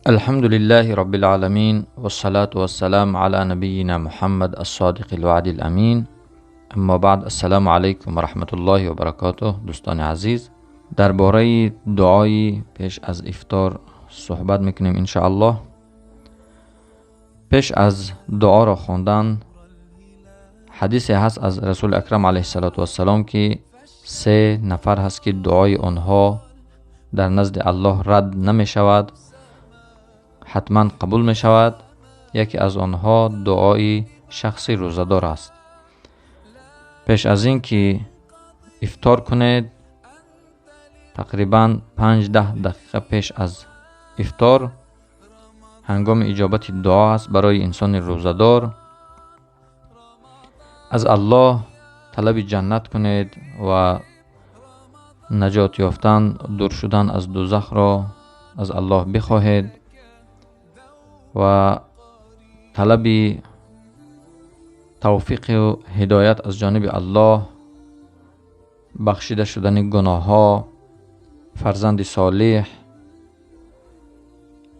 الحمد لله رب العالمين والصلاة والسلام على نبينا محمد الصادق الوعد الأمين. اما بعد، السلام علیکم و رحمت الله و برکاته. دوستان عزیز، درباره دعای پیش از افطار صحبت میکنیم ان شاء الله. پیش از دعا را خواندن حدیث هست از رسول اکرم علیه السلام که 3 نفر هست که دعای آنها در نزد الله رد نمی شود، حتما قبول می شود. یکی از آنها دعای شخصی روزدار است. پیش از این که افطار کنید، تقریبا 5-10 دقیقه پیش از افطار هنگام اجابت دعا است برای انسان روزدار. از الله طلب جنت کنید و نجات یافتن، دور شدن از دوزخ را از الله بخواهید و طلب توفیق و هدایت از جانب الله، بخشیده شدن گناه ها، فرزند صالح،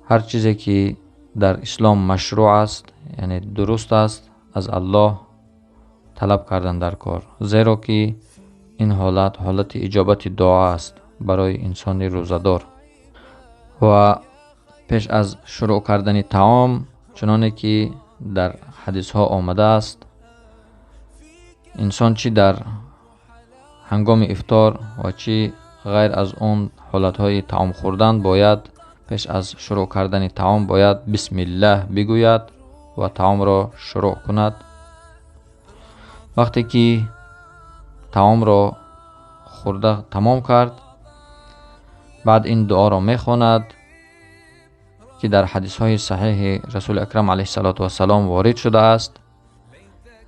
هر چیزی که در اسلام مشروع است یعنی درست است، از الله طلب کردن در کار، زیرا که این حالت اجابت دعا است برای انسان روزدار. و پیش از شروع کردن طعام، چنانه که در حدیث ها آمده است، انسان چی در هنگام افطار و چی غیر از اون حالت های طعام خوردن باید پیش از شروع کردن طعام باید بسم الله بگوید و طعام را شروع کند. وقتی که طعام را خورده تمام کرد، بعد این دعا را میخواند که در حدیث های صحیح رسول اکرم علیه السلام وارد شده است: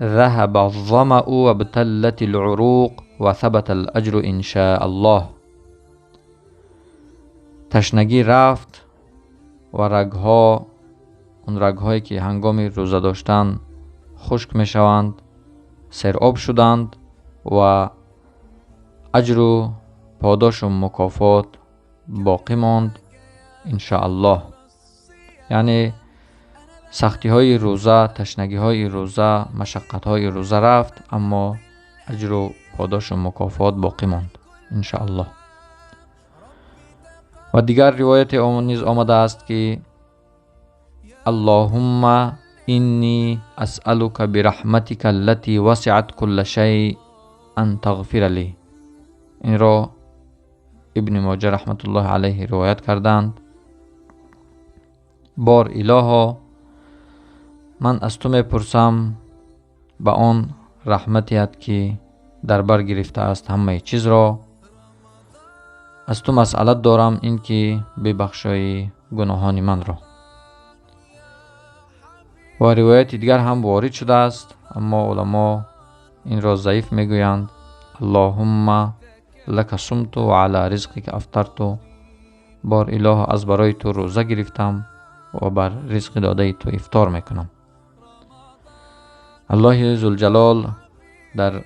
ذهب الظمأ و ابتلت العروق و ثبت الاجر ان شاء الله. تشنگی رفت و اون رگهایی که هنگام روزه داشتن خشک می شوند سیراب شدند و اجر و پاداش و مکافات باقی ماند ان شاء الله. یعنی سختی های روزه، تشنگی های روزه، مشقت های روزه رفت، اما اجر و پاداش و مکافات باقی ماند ان شاء الله. و دیگر روایت نیز آمده است که اللهم انی اسألک برحمتک التي وسعت كل شيء ان تغفر لی. این را ابن ماجه رحمت الله علیه روایت کردند: بار الها، من از تو میپرسم به آن رحمتیت که در بر گرفته است همه چیز را. از تو مسئلت دارم این که ببخشای گناهان من را. و روایت دیگر هم وارد شده است، اما علما این را ضعیف میگویند: اللهم لک صمت و علی رزقک افطرت. بار اله، از برای تو روزه گرفتم و بر رزق داده تو افطار میکنم. الله ذوالجلال در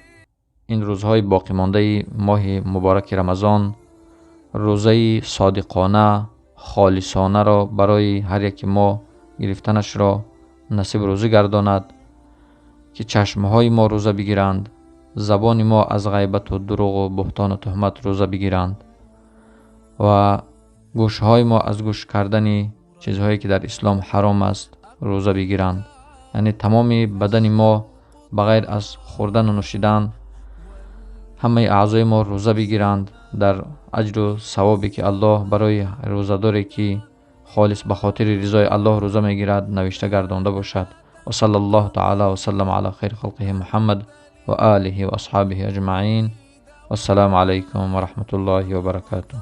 این روزهای باقی مانده ماه مبارک رمضان روزه صادقانه، خالصانه را برای هر یک ما گرفتنش را نصیب روزه گرداند که چشمهای ما روزه بگیرند، زبان ما از غیبت و دروغ و بهتان و تهمت روزه بگیرند و گوشهای ما از گوش کردن چیزهایی که در اسلام حرام است روزه بگیرند. یعنی تمام بدن ما بغیر از خوردن و نوشیدن همه اعضای ما روزه بگیرند، در اجر و ثوابی که الله برای روزه‌داری که خالص به خاطر رضای الله روزه میگیرد نوشته گردانده باشد. و صلی الله تعالی و سلم علی خیر خلقه محمد و آله و اصحابه اجمعین. و السلام علیکم و رحمت الله و برکاته.